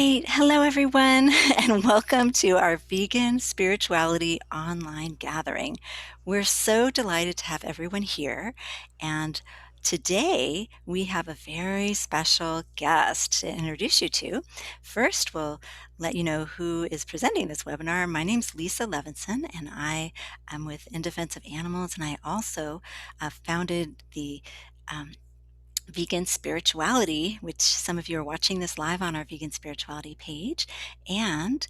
Hey, hello everyone, and welcome to our Vegan Spirituality online gathering. We're so delighted to have everyone here, and today we have a very special guest to introduce you to. First, we'll let you know who is presenting this webinar. My name's Lisa Levinson, and I am with In Defense of Animals, and I also founded the Vegan Spirituality, which some of you are watching this live on our Vegan Spirituality page. And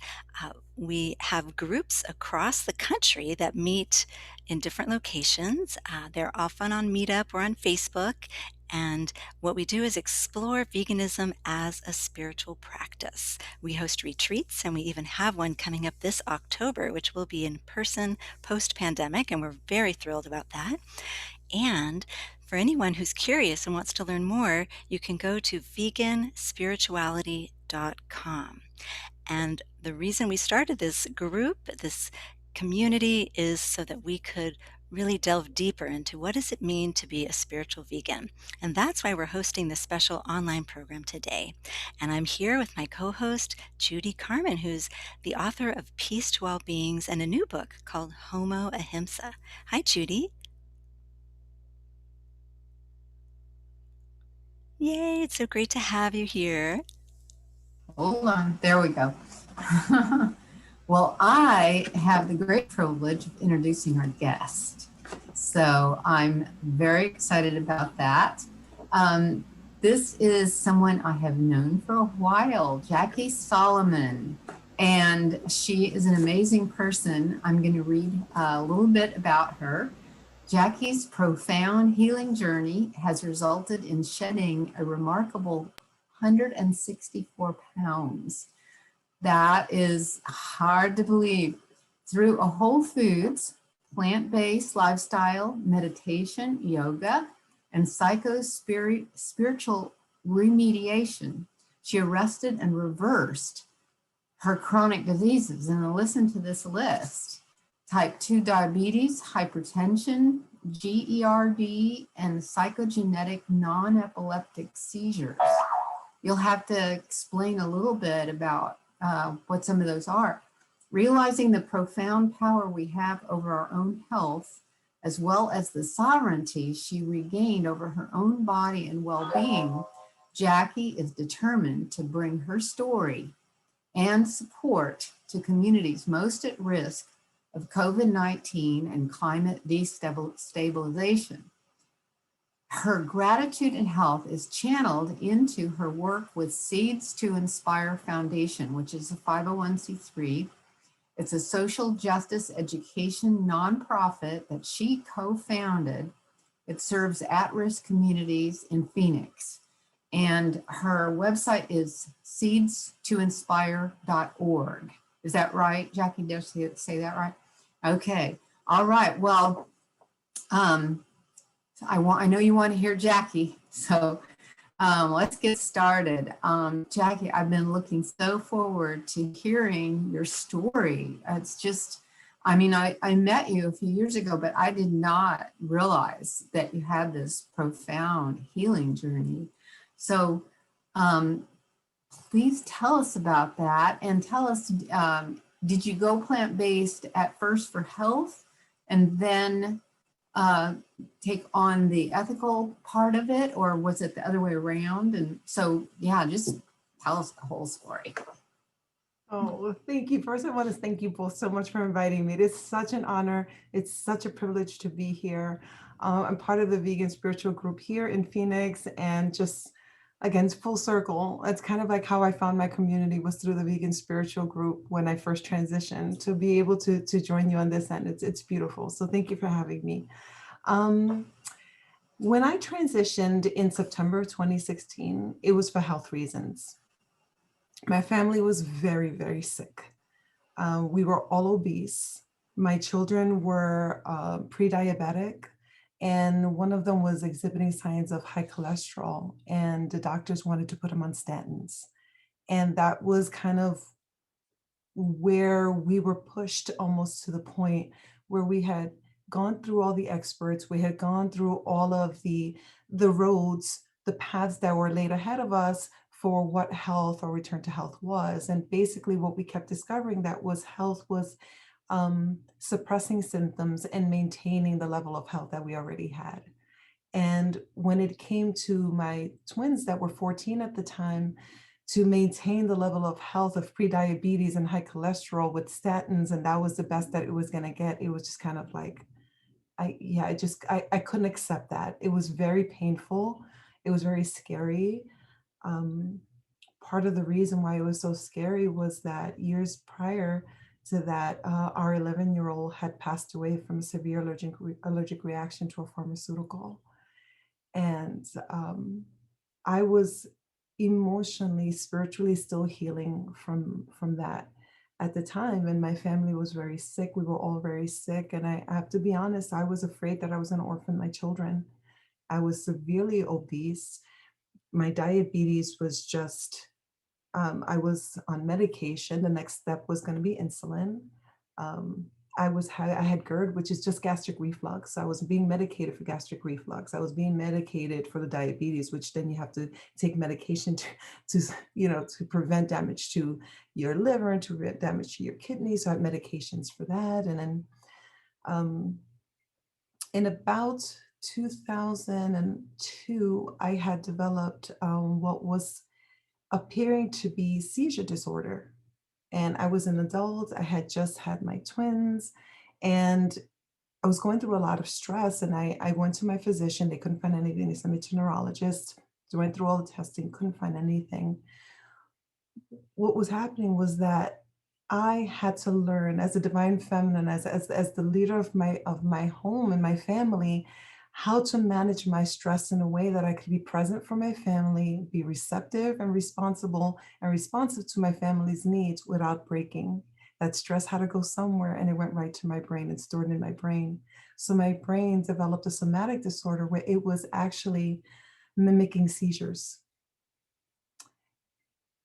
we have groups across the country that meet in different locations. They're often on Meetup or on Facebook. And what we do is explore veganism as a spiritual practice. We host retreats, and we even have one coming up this October, which will be in person post-pandemic, and we're very thrilled about that. And for anyone who's curious and wants to learn more, you can go to veganspirituality.com. And the reason we started this group, this community, is so that we could really delve deeper into what does it mean to be a spiritual vegan. And that's why we're hosting this special online program today. And I'm here with my co-host, Judy Carman, who's the author of Peace to All Beings and a new book called Homo Ahimsa. Hi, Judy. Yay, it's so great to have you here. Hold on, there we go. Well, I have the great privilege of introducing our guest. So I'm very excited about that. This is someone I have known for a while, Jacque Salomon, and she is an amazing person. I'm going to read a little bit about her. Jacque's profound healing journey has resulted in shedding a remarkable 164 pounds. That is hard to believe. Through a whole foods, plant-based lifestyle, meditation, yoga, and spiritual remediation, she arrested and reversed her chronic diseases. And listen to this list: type 2 diabetes, hypertension, GERD, and psychogenetic non-epileptic seizures. You'll have to explain a little bit about what some of those are. Realizing the profound power we have over our own health, as well as the sovereignty she regained over her own body and well-being, Jacque is determined to bring her story and support to communities most at risk of COVID-19 and climate destabilization. Her gratitude and health is channeled into her work with Seeds to Inspire Foundation, which is a 501c3. It's a social justice education nonprofit that she co-founded. It serves at-risk communities in Phoenix. And her website is seedstoinspire.org. Is that right, Jacque? Did I say that right? Okay. All right. Well, I know you want to hear Jacque, so let's get started. Jacque, I've been looking so forward to hearing your story. It's just, I mean, I met you a few years ago, but I did not realize that you had this profound healing journey. So please tell us about that, and tell us, did you go plant-based at first for health and then take on the ethical part of it, or was it the other way around? And so, yeah, just tell us the whole story. Oh, well, thank you. First, I want to thank you both so much for inviting me. It is such an honor. It's such a privilege to be here. I'm part of the vegan spiritual group here in Phoenix, and just, again, it's full circle. It's kind of like how I found my community was through the vegan spiritual group when I first transitioned. To be able to join you on this end, it's beautiful. So thank you for having me. When I transitioned in September 2016, it was for health reasons. My family was very, very sick. We were all obese. My children were pre-diabetic, and one of them was exhibiting signs of high cholesterol, and the doctors wanted to put him on statins. And that was kind of where we were pushed almost to the point where we had gone through all the experts, we had gone through all of the roads, the paths that were laid ahead of us for what health or return to health was. And basically what we kept discovering that was health was suppressing symptoms and maintaining the level of health that we already had. And when it came to my twins that were 14 at the time, to maintain the level of health of prediabetes and high cholesterol with statins, and that was the best that it was going to get, it was just kind of like, I couldn't accept that. It was very painful. It was very scary. Part of the reason why it was so scary was that years prior to that, our 11-year-old had passed away from a severe allergic reaction to a pharmaceutical. And I was emotionally, spiritually still healing from that at the time. And my family was very sick. We were all very sick. And I have to be honest, I was afraid that I was going to orphan my children. I was severely obese. My diabetes was just, I was on medication. The next step was going to be insulin. I had GERD, which is just gastric reflux. I was being medicated for gastric reflux. I was being medicated for the diabetes, which then you have to take medication to prevent damage to your liver and to prevent damage to your kidneys. So I had medications for that. And then in about 2002, I had developed what was appearing to be seizure disorder. And I was an adult. I had just had my twins, and I was going through a lot of stress. And I went to my physician. They couldn't find anything. They sent me to a neurologist. So I went through all the testing, couldn't find anything. What was happening was that I had to learn as a divine feminine, as the leader of my home and my family, how to manage my stress in a way that I could be present for my family, be receptive and responsible and responsive to my family's needs without breaking. That stress had to go somewhere, and it went right to my brain and stored in my brain. So my brain developed a somatic disorder where it was actually mimicking seizures.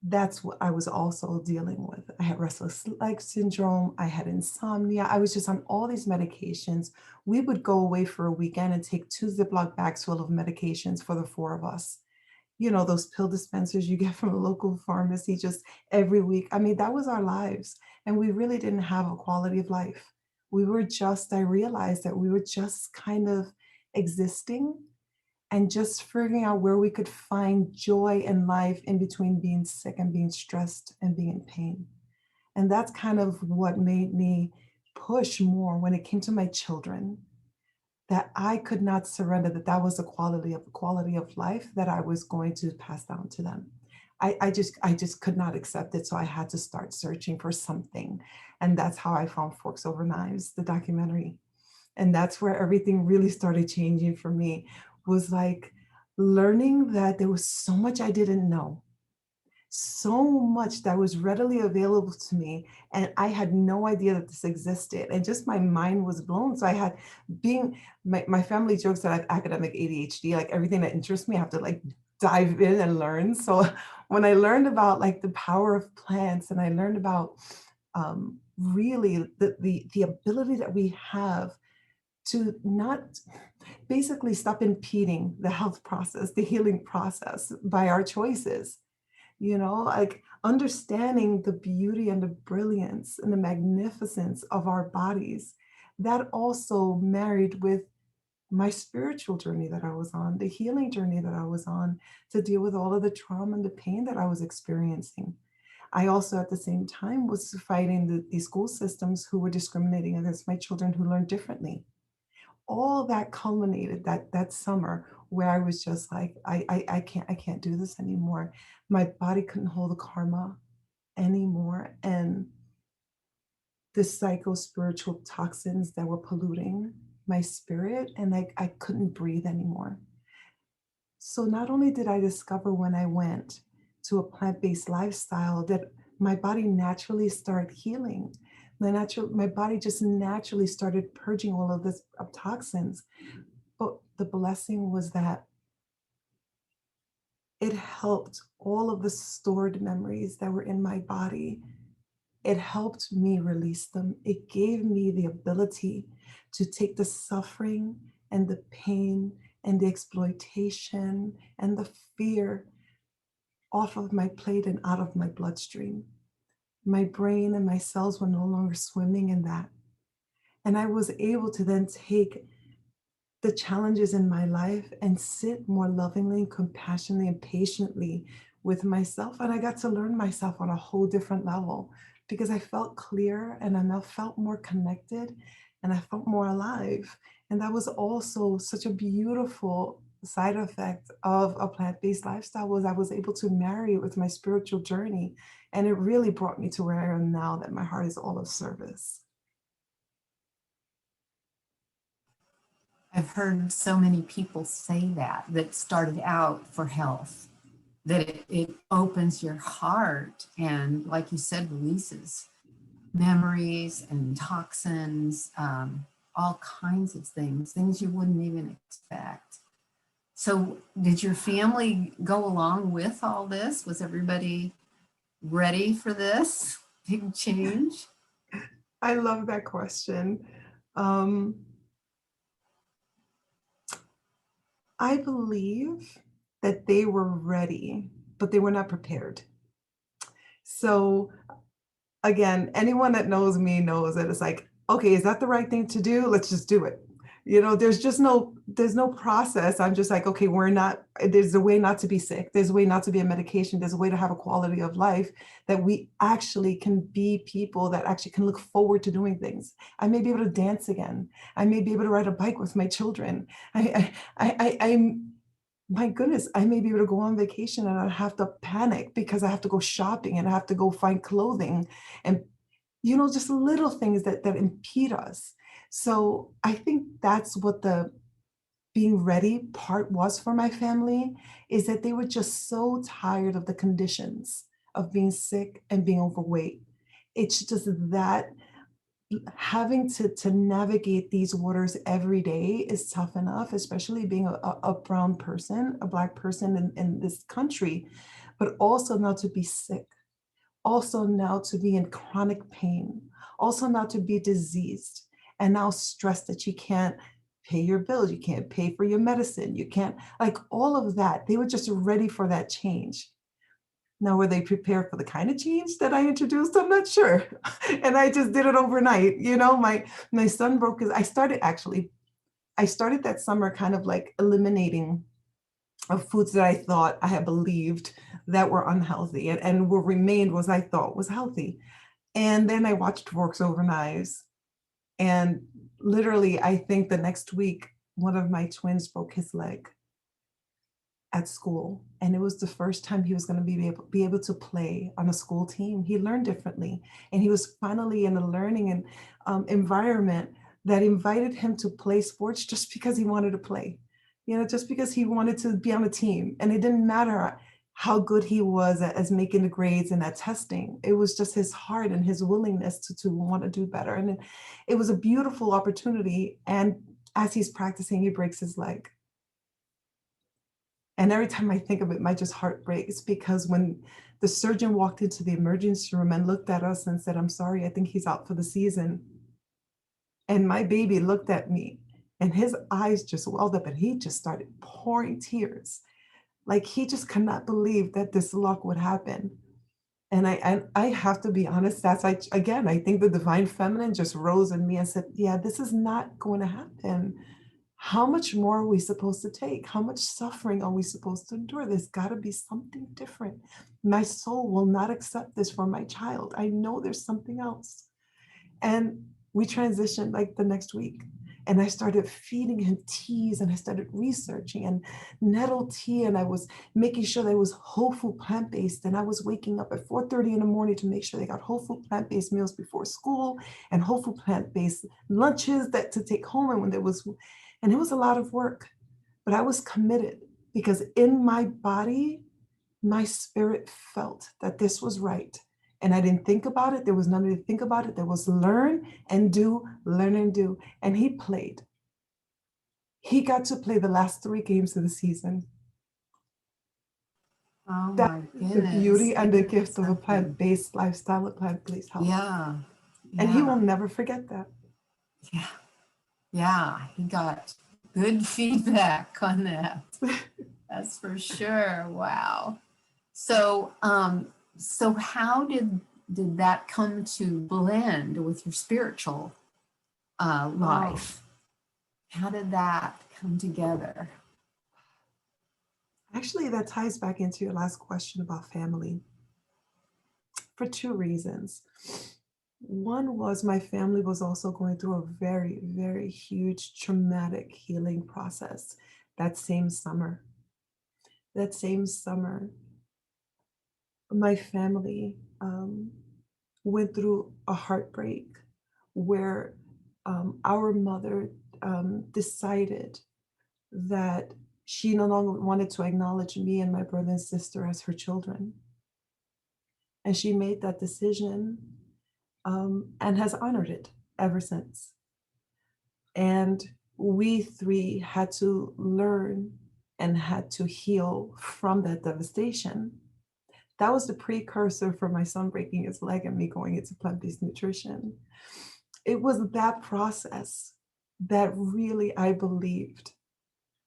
That's what I was also dealing with. I had restless leg syndrome. I had insomnia. I was just on all these medications. We would go away for a weekend and take 2 Ziploc bags full of medications for the 4 of us. You know, those pill dispensers you get from a local pharmacy just every week. I mean, that was our lives. And we really didn't have a quality of life. I realized that we were just kind of existing and just figuring out where we could find joy in life in between being sick and being stressed and being in pain. And that's kind of what made me push more when it came to my children, that I could not surrender, that was a quality of life that I was going to pass down to them. I just could not accept it. So I had to start searching for something. And that's how I found Forks Over Knives, the documentary. And that's where everything really started changing for me, was like learning that there was so much I didn't know, so much that was readily available to me. And I had no idea that this existed. And just my mind was blown. So I had my family jokes that I have academic ADHD, like everything that interests me, I have to like dive in and learn. So when I learned about like the power of plants, and I learned about really the ability that we have to not basically stop impeding the health process, the healing process by our choices, like understanding the beauty and the brilliance and the magnificence of our bodies. That also married with my spiritual journey that I was on, the healing journey that I was on, to deal with all of the trauma and the pain that I was experiencing. I also, at the same time, was fighting the school systems who were discriminating against my children who learned differently. All that culminated that summer, where I was just like, I can't do this anymore. My body couldn't hold the karma anymore. And the psycho-spiritual toxins that were polluting my spirit, and I couldn't breathe anymore. So not only did I discover when I went to a plant-based lifestyle that my body naturally started healing, my body just naturally started purging all of this of toxins. But the blessing was that it helped all of the stored memories that were in my body. It helped me release them. It gave me the ability to take the suffering and the pain and the exploitation and the fear, off of my plate and out of my bloodstream. My brain and my cells were no longer swimming in that. And I was able to then take the challenges in my life and sit more lovingly and compassionately and patiently with myself. And I got to learn myself on a whole different level because I felt clear and I now felt more connected and I felt more alive. And that was also such a beautiful side effect of a plant-based lifestyle, was I was able to marry it with my spiritual journey. And it really brought me to where I am now, that my heart is all of service. I've heard so many people say that started out for health, that it opens your heart and, like you said, releases memories and toxins, all kinds of things you wouldn't even expect. So did your family go along with all this? Was everybody ready for this big change? I love that question. I believe that they were ready, but they were not prepared. So again, anyone that knows me knows that it's like, okay, is that the right thing to do? Let's just do it. You know, there's no process. I'm just like, okay, there's a way not to be sick. There's a way not to be on medication. There's a way to have a quality of life that we actually can be people that actually can look forward to doing things. I may be able to dance again. I may be able to ride a bike with my children. My goodness, I may be able to go on vacation and I have to panic because I have to go shopping and I have to go find clothing and, you know, just little things that impede us. So I think that's what the being ready part was for my family, is that they were just so tired of the conditions of being sick and being overweight. It's just that having to navigate these waters every day is tough enough, especially being a brown person, a Black person in this country, but also now to be sick, also now to be in chronic pain, also now to be diseased, and now stressed that you can't pay your bills, you can't pay for your medicine, you can't, like all of that. They were just ready for that change. Now, were they prepared for the kind of change that I introduced? I'm not sure. And I just did it overnight. You know, my son broke his, I started that summer kind of like eliminating of foods that I thought I had believed that were unhealthy and what remained was I thought was healthy. And then I watched Forks Over Knives. And literally, I think the next week, one of my twins broke his leg at school. And it was the first time he was going to be able to play on a school team. He learned differently. And he was finally in a learning and environment that invited him to play sports just because he wanted to play, you know, just because he wanted to be on a team. And it didn't matter how good he was as making the grades and at testing. It was just his heart and his willingness to want to do better. And it was a beautiful opportunity. And as he's practicing, he breaks his leg. And every time I think of it, my just heart breaks, because when the surgeon walked into the emergency room and looked at us and said, "I'm sorry, I think he's out for the season." And my baby looked at me and his eyes just welled up and he just started pouring tears. Like he just could not believe that this luck would happen. And I have to be honest, I think the divine feminine just rose in me and said, yeah, this is not going to happen. How much more are we supposed to take? How much suffering are we supposed to endure? There's got to be something different. My soul will not accept this for my child. I know there's something else. And we transitioned like the next week. And I started feeding him teas and I started researching and nettle tea. And I was making sure that it was whole food plant-based. And I was waking up at 4:30 in the morning to make sure they got whole food plant-based meals before school and whole food plant-based lunches that to take home. And it was a lot of work, but I was committed because in my body, my spirit felt that this was right. And I didn't think about it. There was nothing to think about it. There was learn and do, learn and do. And he played. He got to play the last 3 games of the season. Oh That's my the goodness. beauty and the gift of a Something. plant-based lifestyle, a plant-based health. Yeah. And he will never forget that. Yeah. Yeah. He got good feedback on that. That's for sure. Wow. So, so how did that come to blend with your spiritual life? How did that come together? Actually, that ties back into your last question about family for two reasons. One was my family was also going through a very, very huge traumatic healing process that same summer. That same summer, my family went through a heartbreak where our mother decided that she no longer wanted to acknowledge me and my brother and sister as her children. And she made that decision and has honored it ever since. And we three had to learn and had to heal from that devastation. That was the precursor for my son breaking his leg and me going into plant-based nutrition. It was that process that really I believed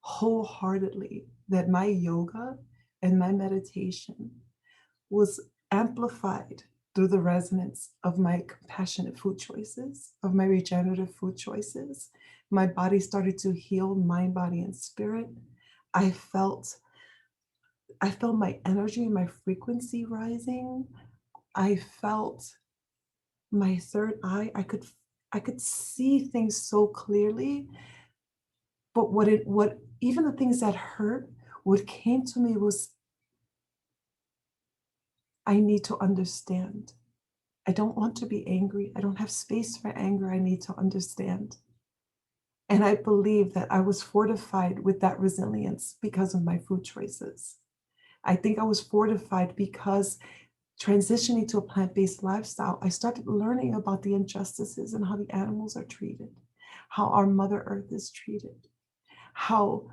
wholeheartedly that my yoga and my meditation was amplified through the resonance of my compassionate food choices, of my regenerative food choices. My body started to heal, mind, body, and spirit. I felt my energy, my frequency rising. I felt my third eye. I could see things so clearly. But what even the things that hurt, what came to me was, I need to understand. I don't want to be angry. I don't have space for anger. I need to understand. And I believe that I was fortified with that resilience because of my food choices. I think I was fortified because transitioning to a plant-based lifestyle, I started learning about the injustices and how the animals are treated, how our Mother Earth is treated, how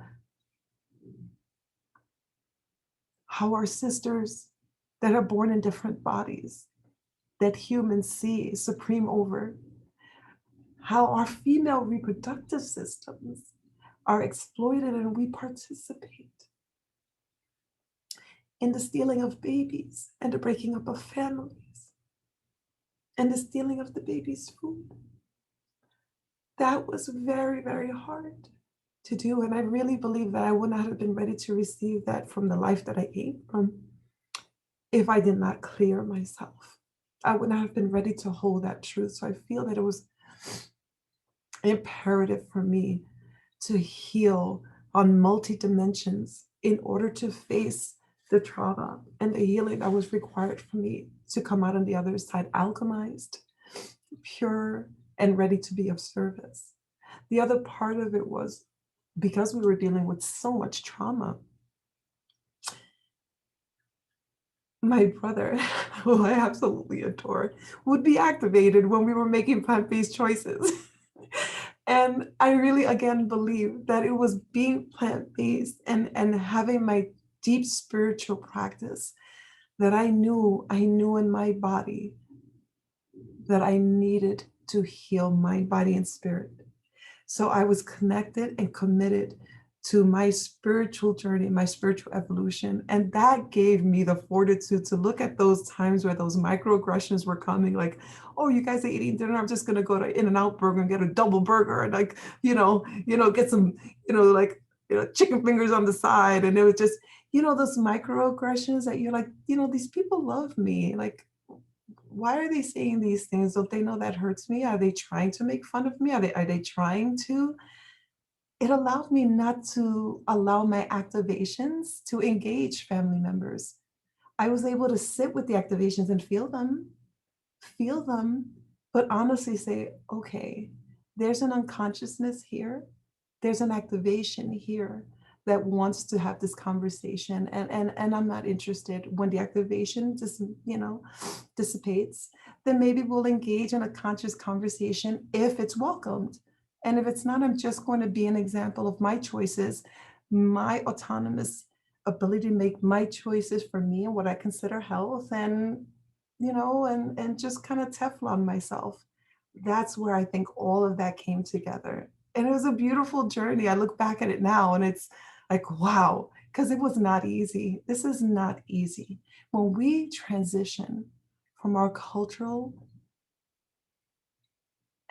our sisters that are born in different bodies that humans see supreme over, how our female reproductive systems are exploited and we participate in the stealing of babies and the breaking up of families and the stealing of the baby's food. That was very, very hard to do. And I really believe that I would not have been ready to receive that from the life that I came from if I did not clear myself. I would not have been ready to hold that truth. So I feel that it was imperative for me to heal on multi dimensions in order to face the trauma and the healing that was required for me to come out on the other side, alchemized, pure, and ready to be of service. The other part of it was because we were dealing with so much trauma. My brother, who I absolutely adore, would be activated when we were making plant-based choices. And I really, again, believe that it was being plant-based and having my deep spiritual practice that I knew in my body that I needed to heal mind, body, and spirit. So I was connected and committed to my spiritual journey, my spiritual evolution. And that gave me the fortitude to look at those times where those microaggressions were coming, like, oh, you guys are eating dinner. I'm just going to go to In-N-Out Burger and get a double burger and like, get some, chicken fingers on the side. And it was just, those microaggressions that you're like, these people love me. Like, why are they saying these things? Don't they know that hurts me? Are they trying to make fun of me? Are they trying to? It allowed me not to allow my activations to engage family members. I was able to sit with the activations and feel them, but honestly say, okay, there's an unconsciousness here. There's an activation here that wants to have this conversation. And I'm not interested. When the activation just, dissipates, then maybe we'll engage in a conscious conversation if it's welcomed. And if it's not, I'm just going to be an example of my choices, my autonomous ability to make my choices for me and what I consider health, and just kind of Teflon myself. That's where I think all of that came together. And it was a beautiful journey. I look back at it now and it's like, wow, because it was not easy. This is not easy. When we transition from our cultural,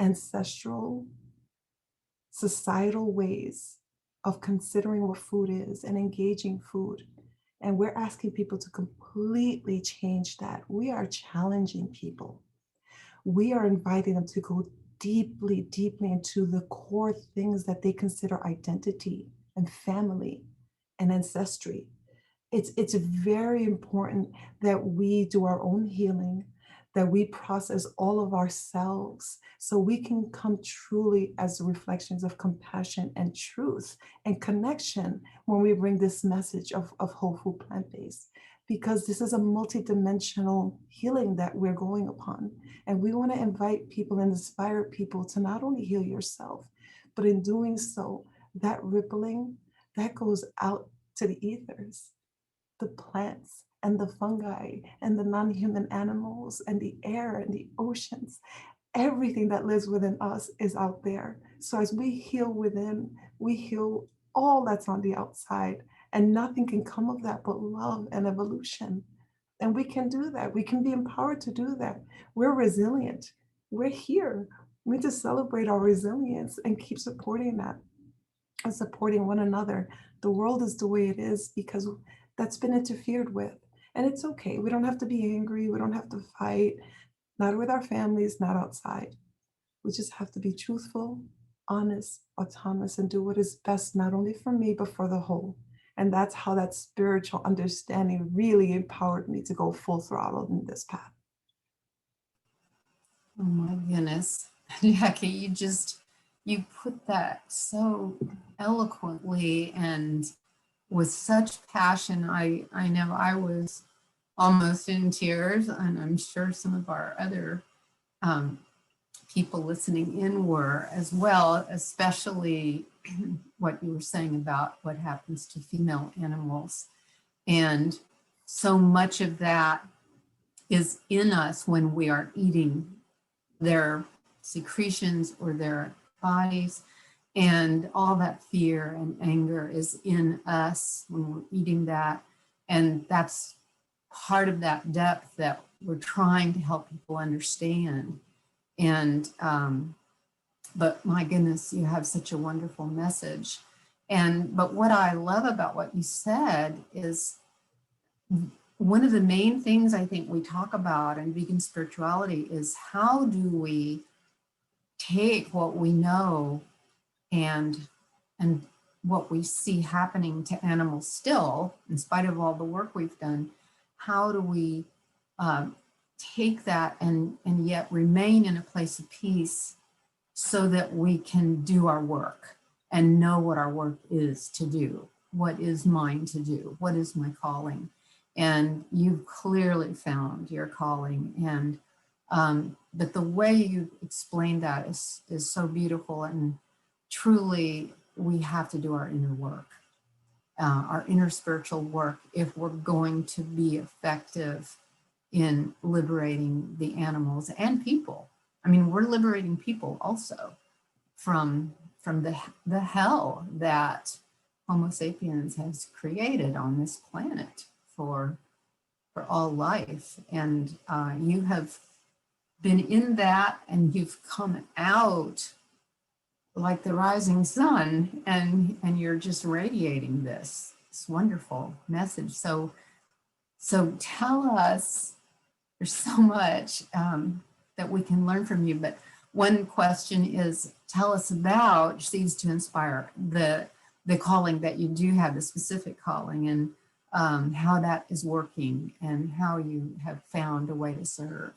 ancestral, societal ways of considering what food is and engaging food, and we're asking people to completely change that, we are challenging people. We are inviting them to go deeply, deeply into the core things that they consider identity and family and ancestry. It's very important that we do our own healing, that we process all of ourselves so we can come truly as reflections of compassion and truth and connection when we bring this message of whole food plant-based. Because this is a multidimensional healing that we're going upon. And we want to invite people and inspire people to not only heal yourself, but in doing so, that rippling, that goes out to the ethers, the plants and the fungi and the non-human animals and the air and the oceans. Everything that lives within us is out there. So as we heal within, we heal all that's on the outside, and nothing can come of that but love and evolution. And we can do that. We can be empowered to do that. We're resilient. We're here. We need to celebrate our resilience and keep supporting that and supporting one another. The world is the way it is because that's been interfered with. And it's okay. We don't have to be angry. We don't have to fight, not with our families, not outside. We just have to be truthful, honest, autonomous, and do what is best, not only for me, but for the whole. And that's how that spiritual understanding really empowered me to go full throttle in this path. Oh my goodness. Jacque, you put that so eloquently and with such passion. I know I was almost in tears, and I'm sure some of our other people listening in were as well, especially what you were saying about what happens to female animals. And so much of that is in us when we are eating their secretions or their bodies, and all that fear and anger is in us when we're eating that. And that's part of that depth that we're trying to help people understand. And but my goodness, you have such a wonderful message. But what I love about what you said is one of the main things I think we talk about in vegan spirituality is how do we take what we know and what we see happening to animals still, in spite of all the work we've done, how do we take that and yet remain in a place of peace so that we can do our work and know what our work is to do, what is mine to do, what is my calling. And you've clearly found your calling. And but the way you explained that is so beautiful. And truly, we have to do our inner work, our inner spiritual work, if we're going to be effective in liberating the animals and people. I mean, we're liberating people also from the hell that Homo sapiens has created on this planet for all life. And you have been in that, and you've come out like the rising sun, and you're just radiating this wonderful message. So tell us, there's so much that we can learn from you, but one question is, tell us about Seeds to Inspire, the calling that you do have, the specific calling, and how that is working and how you have found a way to serve.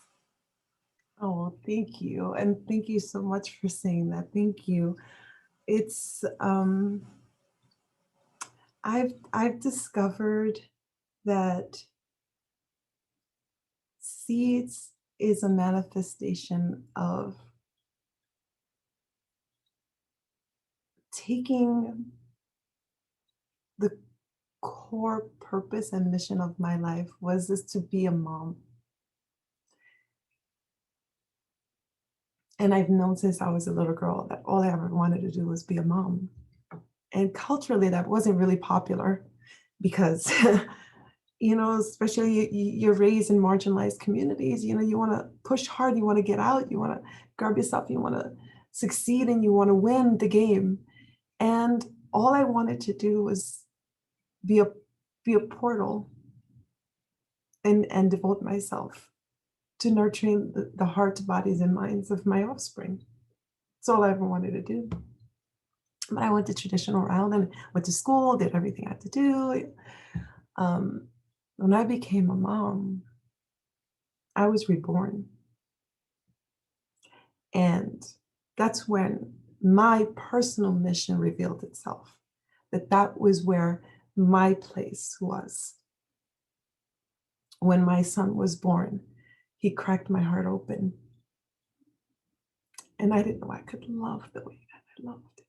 Oh, thank you. And thank you so much for saying that. Thank you. It's, I've discovered that seeds is a manifestation of taking the core purpose and mission of my life was this, to be a mom. And I've known since I was a little girl that all I ever wanted to do was be a mom. And culturally, that wasn't really popular. because, especially you're raised in marginalized communities, you want to push hard, you want to get out, you want to grab yourself, you want to succeed, and you want to win the game. And all I wanted to do was be a portal and devote myself to nurturing the hearts, bodies, and minds of my offspring. That's all I ever wanted to do. But I went the traditional route and went to school, did everything I had to do. When I became a mom, I was reborn. And that's when my personal mission revealed itself, that was where my place was. When my son was born, he cracked my heart open. And I didn't know I could love the way that I loved.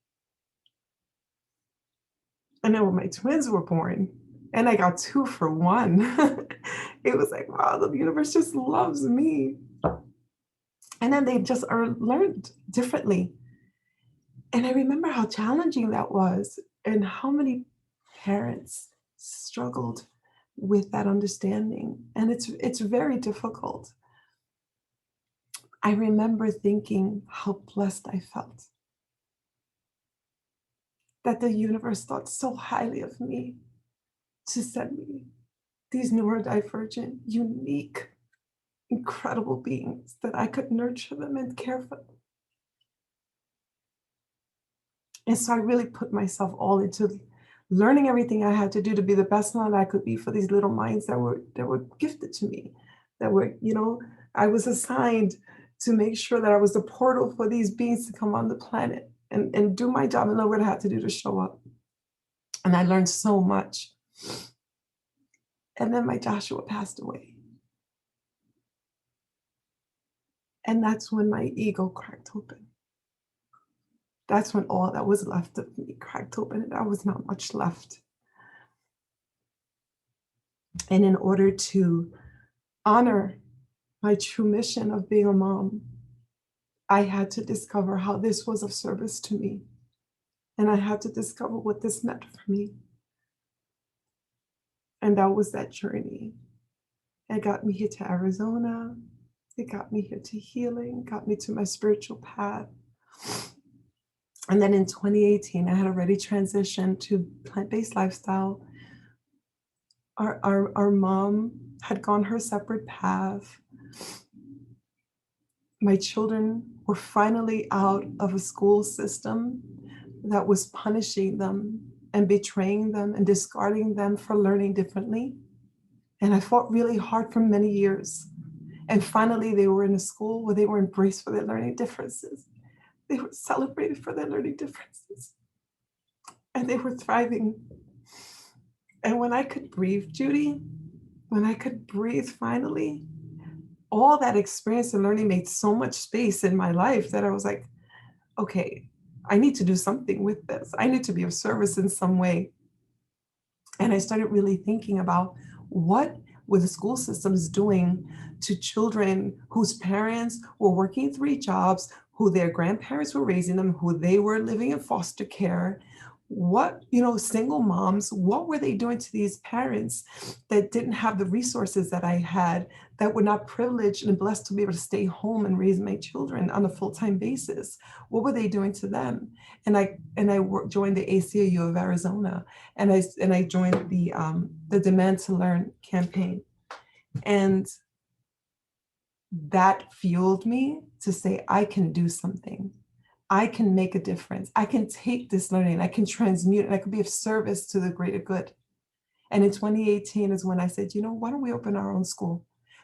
And then when my twins were born, and I got 2 for 1, it was like, wow, the universe just loves me. And then they just are learned differently. And I remember how challenging that was and how many parents struggled with that understanding. And it's very difficult. I remember thinking how blessed I felt, that the universe thought so highly of me to send me these neurodivergent, unique, incredible beings, that I could nurture them and care for them. And so I really put myself all into learning everything I had to do to be the best mom I could be for these little minds that were gifted to me, that were, I was assigned to make sure that I was the portal for these beings to come on the planet and do my job and know what I had to do to show up. And I learned so much. And then my Joshua passed away. And that's when my ego cracked open. That's when all that was left of me cracked open, and there was not much left. And in order to honor my true mission of being a mom, I had to discover how this was of service to me. And I had to discover what this meant for me. And that was that journey. It got me here to Arizona. It got me here to healing, got me to my spiritual path. And then in 2018, I had already transitioned to plant-based lifestyle. Our mom had gone her separate path. My children were finally out of a school system that was punishing them and betraying them and discarding them for learning differently. And I fought really hard for many years. And finally, they were in a school where they were embraced for their learning differences. They were celebrated for their learning differences. And they were thriving. And when I could breathe, Judy, when I could breathe finally, all that experience and learning made so much space in my life that I was like, okay, I need to do something with this. I need to be of service in some way. And I started really thinking about what were the school systems doing to children whose parents were working 3 jobs, who their grandparents were raising them, who they were living in foster care. What, single moms, what were they doing to these parents that didn't have the resources that I had, that were not privileged and blessed to be able to stay home and raise my children on a full-time basis? What were they doing to them? And I joined the ACLU of Arizona, and I joined the Demand to Learn campaign. And that fueled me to say, I can do something. I can make a difference. I can take this learning, I can transmute it, I can be of service to the greater good. And in 2018 is when I said, why don't we open our own school?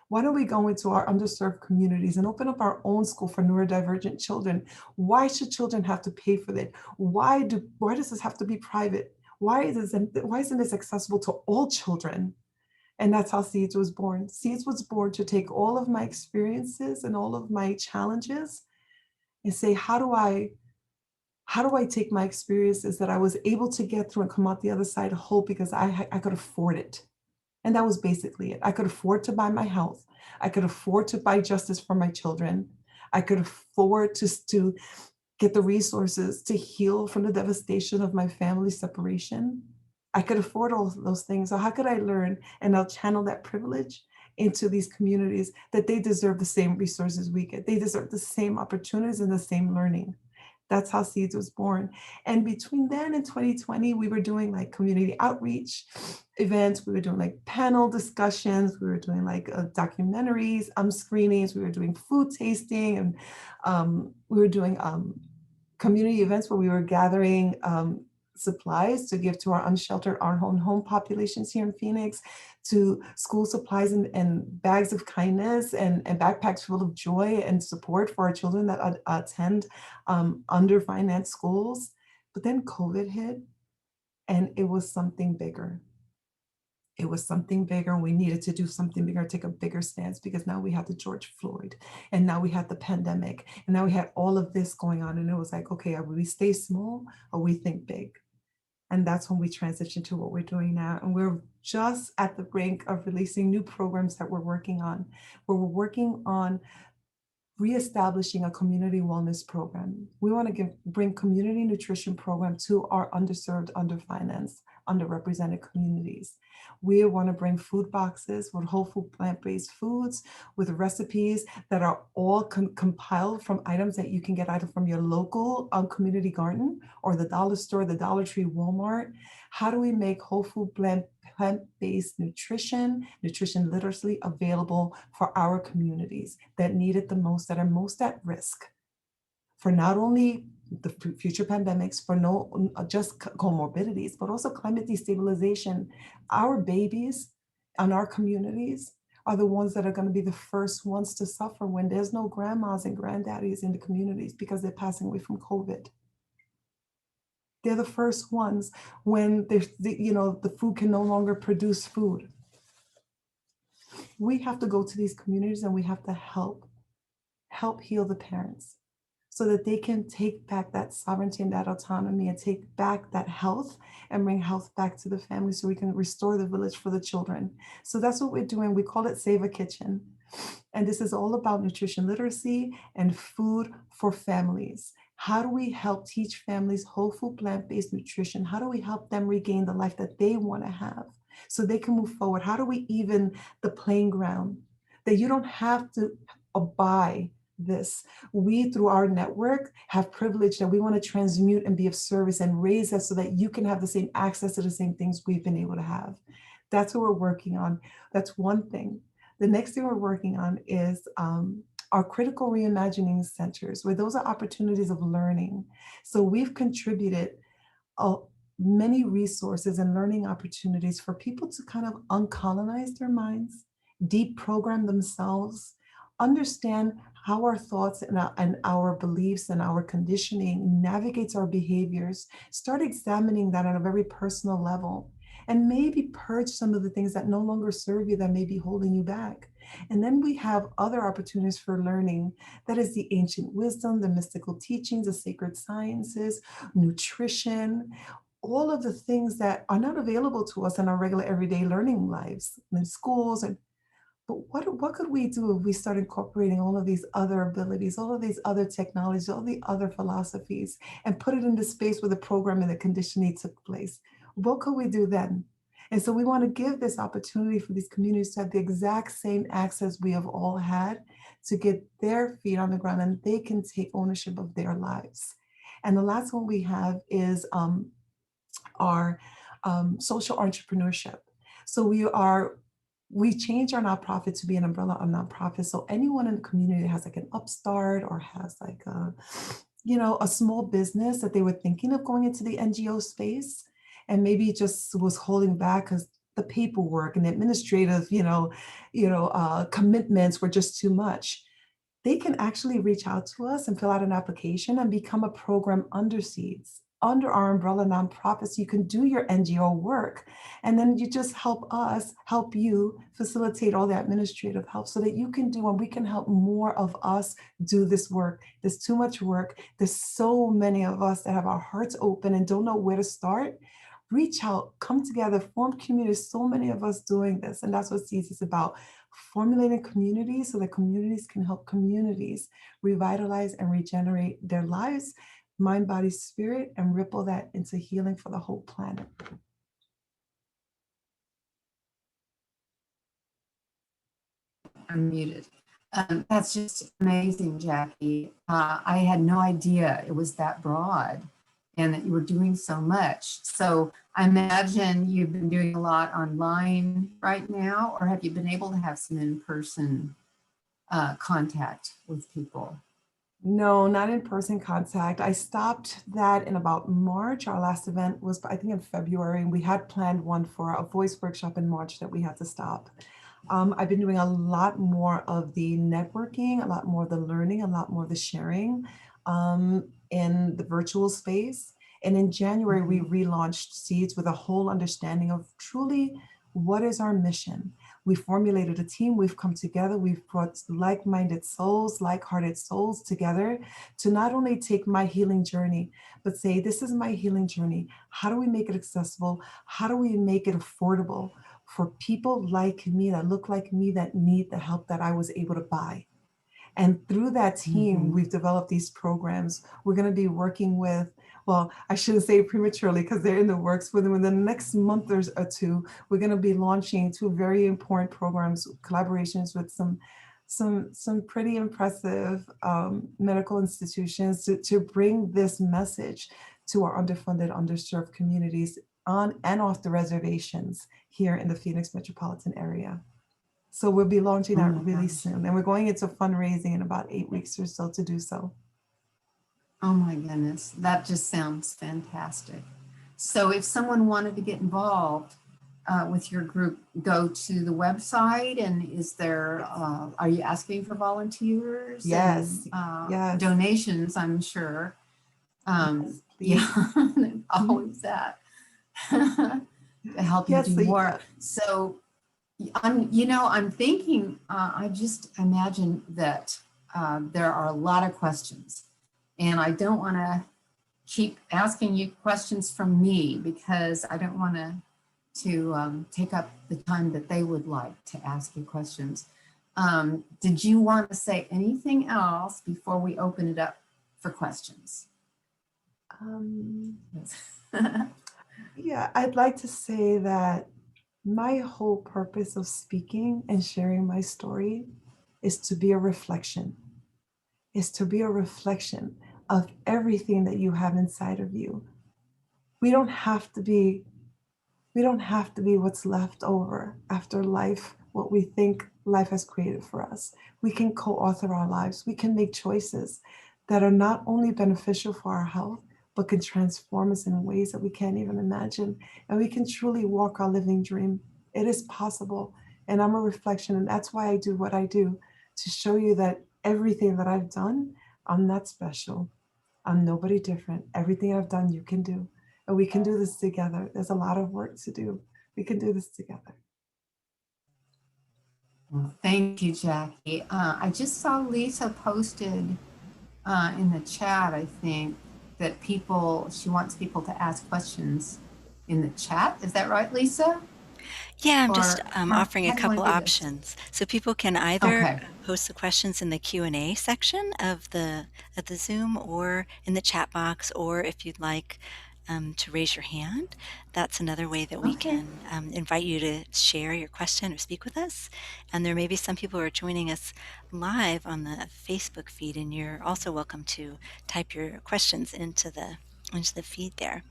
Why don't we go into our underserved communities and open up our own school for neurodivergent children? Why should children have to pay for that? Why does this have to be private? Why isn't this accessible to all children? And that's how Seeds was born. Seeds was born to take all of my experiences and all of my challenges and say, how do I take my experiences that I was able to get through and come out the other side whole because I could afford it. And that was basically it. I could afford to buy my health. I could afford to buy justice for my children. I could afford to get the resources to heal from the devastation of my family separation. I could afford all those things. So how could I learn? And I'll channel that privilege into these communities that they deserve the same resources we get. They deserve the same opportunities and the same learning. That's how Seeds was born. And between then and 2020, we were doing like community outreach events. We were doing like panel discussions. We were doing like documentaries, screenings. We were doing food tasting, and we were doing community events where we were gathering supplies to give to our unsheltered, our own home populations here in Phoenix, to school supplies and bags of kindness and backpacks full of joy and support for our children that attend underfinanced schools. But then COVID hit, and it was something bigger. It was something bigger. We needed to do something bigger, take a bigger stance, because now we had the George Floyd, and now we had the pandemic, and now we had all of this going on. And it was like, okay, we stay small or we think big. And that's when we transitioned to what we're doing now. And we're just at the brink of releasing new programs that we're working on, where we're working on reestablishing a community wellness program. We want to bring community nutrition program to our underserved, underfinanced, underrepresented communities. We want to bring food boxes with whole food plant-based foods, with recipes that are all compiled from items that you can get either from your local community garden or the dollar store, the Dollar Tree, Walmart. How do we make whole food plant-based nutrition literacy available for our communities that need it the most, that are most at risk for not only the future pandemics, for no just comorbidities, but also climate destabilization. Our babies and our communities are the ones that are going to be the first ones to suffer when there's no grandmas and granddaddies in the communities because they're passing away from COVID. They're the first ones when the food can no longer produce food. We have to go to these communities and we have to help heal the parents so that they can take back that sovereignty and that autonomy and take back that health and bring health back to the family so we can restore the village for the children. So that's what we're doing. We call it Save a Kitchen. And this is all about nutrition literacy and food for families. How do we help teach families whole food plant-based nutrition? How do we help them regain the life that they want to have so they can move forward? How do we even the playing ground that you don't have to buy this? We, through our network, have privilege that we want to transmute and be of service and raise us so that you can have the same access to the same things we've been able to have. That's what we're working on. That's one thing. The next thing we're working on is our critical reimagining centers, where those are opportunities of learning. So we've contributed many resources and learning opportunities for people to kind of uncolonize their minds, deprogram themselves, understand how our thoughts and our beliefs and our conditioning navigates our behaviors, start examining that on a very personal level, and maybe purge some of the things that no longer serve you, that may be holding you back. And then we have other opportunities for learning. That is the ancient wisdom, the mystical teachings, the sacred sciences, nutrition, all of the things that are not available to us in our regular everyday learning lives in schools. But what could we do if we start incorporating all of these other abilities, all of these other technologies, all the other philosophies, and put it into space where the programming and the conditioning took place? What could we do then? And so we want to give this opportunity for these communities to have the exact same access we have all had to get their feet on the ground and they can take ownership of their lives. And the last one we have is our social entrepreneurship. So we changed our nonprofit to be an umbrella of nonprofits. So anyone in the community that has like an upstart or has like a small business that they were thinking of going into the NGO space and maybe just was holding back because the paperwork and the administrative, commitments were just too much. They can actually reach out to us and fill out an application and become a program under Seeds, under our umbrella nonprofits. You can do your NGO work, and then you just help us help you facilitate all the administrative help so that you can do, and we can help more of us do this work. There's too much work. There's so many of us that have our hearts open and don't know where to start. Reach out, come together, form communities. So many of us doing this, and that's what Seeds is about. Formulating communities so that communities can help communities revitalize and regenerate their lives, mind, body, spirit, and ripple that into healing for the whole planet. I'm muted. That's just amazing, Jackie. I had no idea it was that broad and that you were doing so much. So I imagine you've been doing a lot online right now, or have you been able to have some in-person contact with people? No, not in-person contact. I stopped that in about March. Our last event was, I think, in February, and we had planned one for a voice workshop in March that we had to stop. I've been doing a lot more of the networking, a lot more of the learning, a lot more of the sharing in the virtual space. And in January, we relaunched Seeds with a whole understanding of truly what is our mission. We formulated a team, we've come together, we've brought like-minded souls, like-hearted souls together to not only take my healing journey, but say, this is my healing journey. How do we make it accessible? How do we make it affordable for people like me, that look like me, that need the help that I was able to buy? And through that team, we've developed these programs. We're going to be working with, well, I shouldn't say prematurely because they're in the works. Within the next month or two, we're going to be launching two very important programs, collaborations with some pretty impressive medical institutions to bring this message to our underfunded, underserved communities on and off the reservations here in the Phoenix metropolitan area. So we'll be launching that really soon. And we're going into fundraising in about 8 weeks or so to do so. Oh my goodness, that just sounds fantastic. So if someone wanted to get involved with your group, go to the website, and is there, are you asking for volunteers? Yes, And, yes. donations, I'm sure. Yes, yeah, always that. To help you yes, do more. So I'm thinking, I just imagine that there are a lot of questions, and I don't want to keep asking you questions from me because I don't want to take up the time that they would like to ask you questions. Did you want to say anything else before we open it up for questions? Yeah, I'd like to say that my whole purpose of speaking and sharing my story is to be a reflection, of everything that you have inside of you. We don't have to be what's left over after life, what we think life has created for us. We can co-author our lives. We can make choices that are not only beneficial for our health, but can transform us in ways that we can't even imagine. And we can truly walk our living dream. It is possible. And I'm a reflection, and that's why I do what I do, to show you that everything that I've done, I'm not special. I'm nobody different. Everything I've done, you can do. And we can do this together. There's a lot of work to do. We can do this together. Well, thank you, Jackie. I just saw Lisa posted in the chat, I think, that she wants people to ask questions in the chat. Is that right, Lisa? Yeah, I'm just offering a how do you want couple to do this? options. So people can either Okay. post the questions in the Q&A section of the Zoom, or in the chat box, or if you'd like to raise your hand, that's another way that we Okay. can invite you to share your question or speak with us. And there may be some people who are joining us live on the Facebook feed, and you're also welcome to type your questions into the feed there.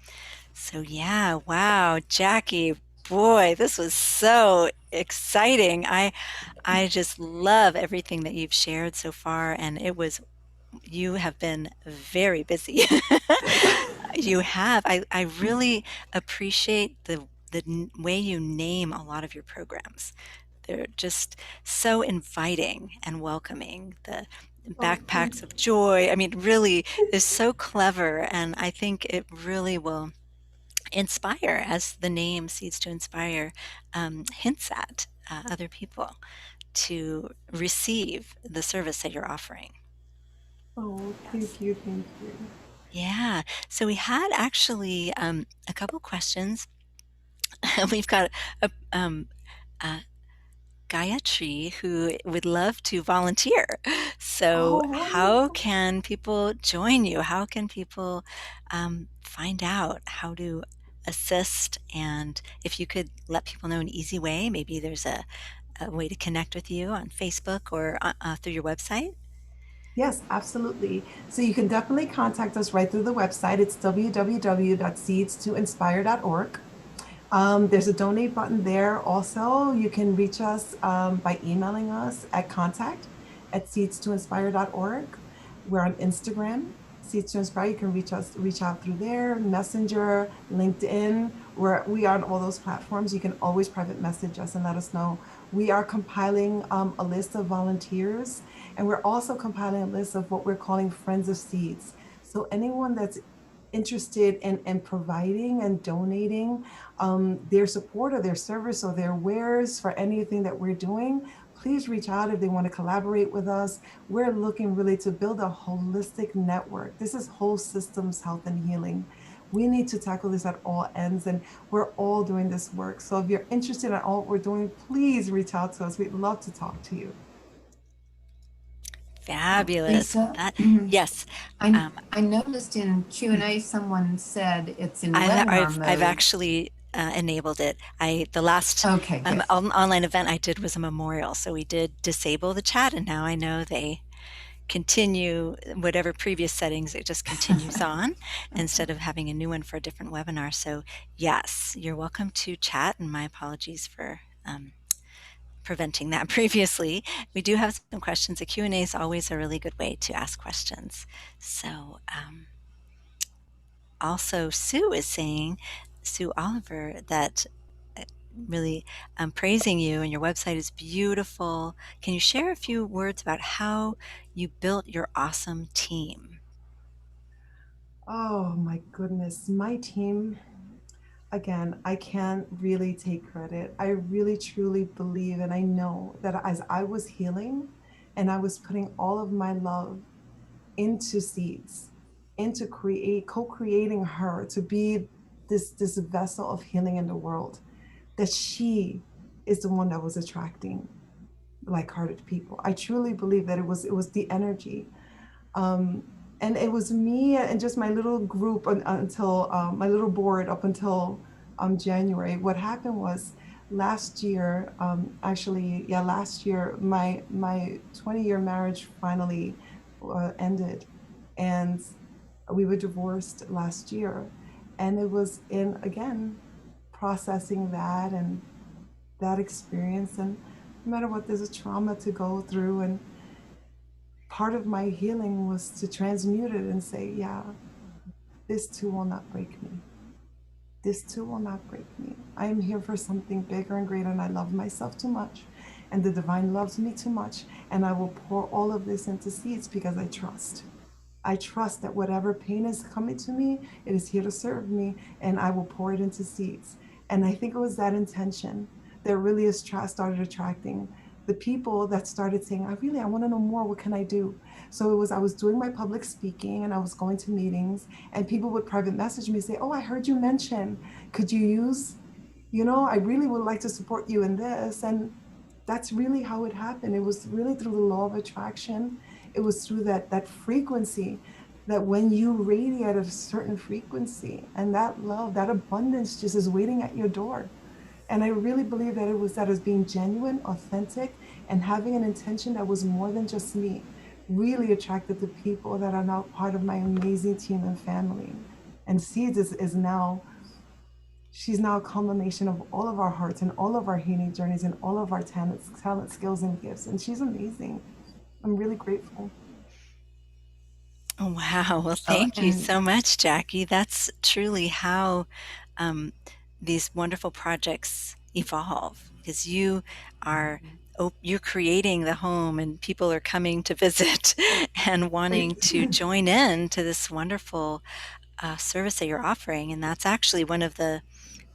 So yeah, wow, Jackie, boy, this was so exciting. I just love everything that you've shared so far, and you have been very busy. You have. I really appreciate the way you name a lot of your programs. They're just so inviting and welcoming. The backpacks of joy, I mean, really is so clever, and I think it really will inspire, as the name Seeds to Inspire hints at, other people to receive the service that you're offering. Oh, Yes. thank you, thank you. Yeah. So we had actually a couple questions. We've got a Gayatri who would love to volunteer. So, Oh, how wonderful. can people join you? How can people find out how to assist? And if you could let people know an easy way, maybe there's a way to connect with you on Facebook or through your website? Yes, absolutely. So you can definitely contact us right through the website. It's www.seeds2inspire.org. There's a donate button there. Also, you can reach us by emailing us at contact@seeds2inspire.org. We're on Instagram, Seeds to Inspire. You can reach out through there, Messenger, LinkedIn. We are on all those platforms. You can always private message us and let us know. We are compiling a list of volunteers, and we're also compiling a list of what we're calling Friends of Seeds. So anyone that's interested in providing and donating their support or their service or their wares for anything that we're doing, please reach out if they want to collaborate with us. We're looking really to build a holistic network. This is whole systems health and healing. We need to tackle this at all ends, and we're all doing this work. So if you're interested in all we're doing, please reach out to us. We'd love to talk to you. Fabulous. Lisa, That yes. I, Um, I noticed in Q&A someone said it's in I, webinar I've mode. actually enabled it. The last Okay, good. online event I did was a memorial, so we did disable the chat, and now I know they continue whatever previous settings. It just continues on instead of having a new one for a different webinar. So yes, you're welcome to chat, and my apologies for preventing that previously. We do have some questions. The Q&A is always a really good way to ask questions. So also Sue is saying, Sue Oliver, that really praising you, and your website is beautiful. Can you share a few words about how you built your awesome team? Oh my goodness, my team, again, I can't really take credit. I really truly believe and I know that as I was healing and I was putting all of my love into Seeds, into co-creating her to be this vessel of healing in the world, that she is the one that was attracting like-hearted people. I truly believe that it was the energy. And it was me and just my little group until my little board up until January. What happened was last year, last year, my 20-year marriage finally ended, and we were divorced last year, and it was in again processing that and that experience, and no matter what, there's a trauma to go through, and part of my healing was to transmute it and say, yeah, this too will not break me. This too will not break me. I am here for something bigger and greater, and I love myself too much, and the divine loves me too much, and I will pour all of this into Seeds because I trust. I trust that whatever pain is coming to me, it is here to serve me, and I will pour it into Seeds. And I think it was that intention that really started attracting the people that started saying, I want to know more. What can I do? So I was doing my public speaking and I was going to meetings, and people would private message me, say, oh, I heard you mention, could you use, I really would like to support you in this. And that's really how it happened. It was really through the law of attraction. It was through that frequency, that when you radiate a certain frequency, and that love, that abundance just is waiting at your door. And I really believe that it was that as being genuine, authentic, and having an intention that was more than just me, really attracted the people that are now part of my amazing team and family. And Seeds is now, she's now a culmination of all of our hearts and all of our healing journeys and all of our talent, skills, and gifts. And she's amazing. I'm really grateful. Oh, wow. Well, Oh, thank you and so much, Jackie. That's truly how um, these wonderful projects evolve, because you're creating the home, and people are coming to visit and wanting to join in to this wonderful service that you're offering. And that's actually one of the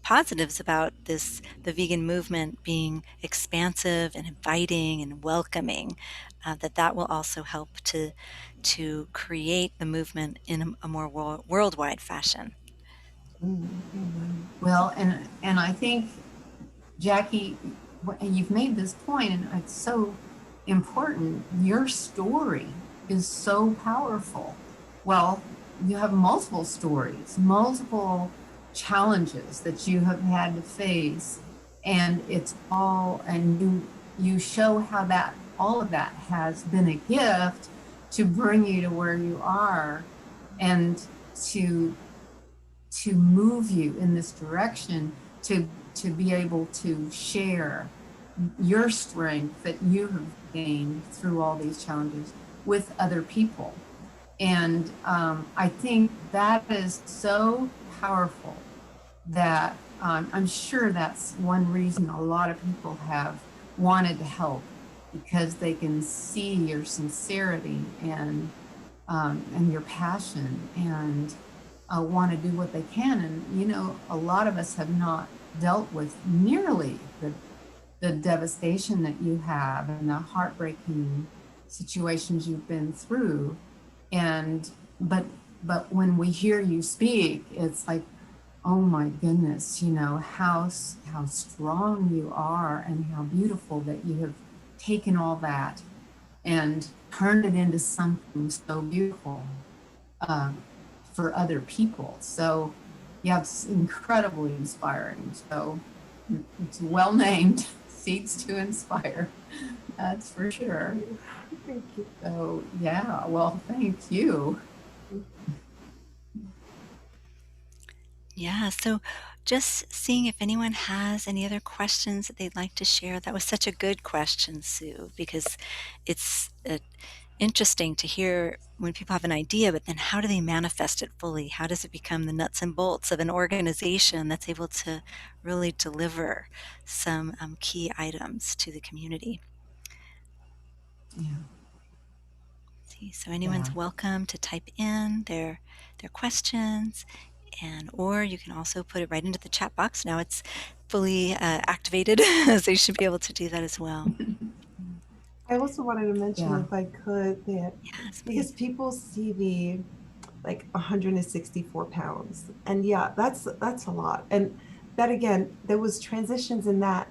positives about the vegan movement being expansive and inviting and welcoming, that will also help to create the movement in a more worldwide fashion. well, and I think, Jackie, and you've made this point, and it's so important. Your story is so powerful. Well, you have multiple stories, multiple challenges that you have had to face, and it's all, and you show how that all of that has been a gift to bring you to where you are, and to move you in this direction, to be able to share your strength that you have gained through all these challenges with other people. And I think that is so powerful that I'm sure that's one reason a lot of people have wanted to help, because they can see your sincerity and your passion, and want to do what they can. And, you know, a lot of us have not dealt with nearly the devastation that you have and the heartbreaking situations you've been through. And, but when we hear you speak, it's like, oh my goodness, you know, how strong you are, and how beautiful that you have taken all that and turned it into something so beautiful for other people. So yeah, it's incredibly inspiring. So it's well named, Seeds to Inspire. That's for sure. Thank you. So yeah, well, thank you. Yeah, so just seeing if anyone has any other questions that they'd like to share. That was such a good question, Sue, because it's interesting to hear when people have an idea, but then how do they manifest it fully? How does it become the nuts and bolts of an organization that's able to really deliver some key items to the community? Yeah. See, so Yeah. anyone's welcome to type in their questions, and or you can also put it right into the chat box. Now it's fully activated, so you should be able to do that as well. I also wanted to mention, Yeah. if I could, that Yes, because please. people see the like 164 pounds, and yeah, that's a lot. And that, again, there was transitions in that,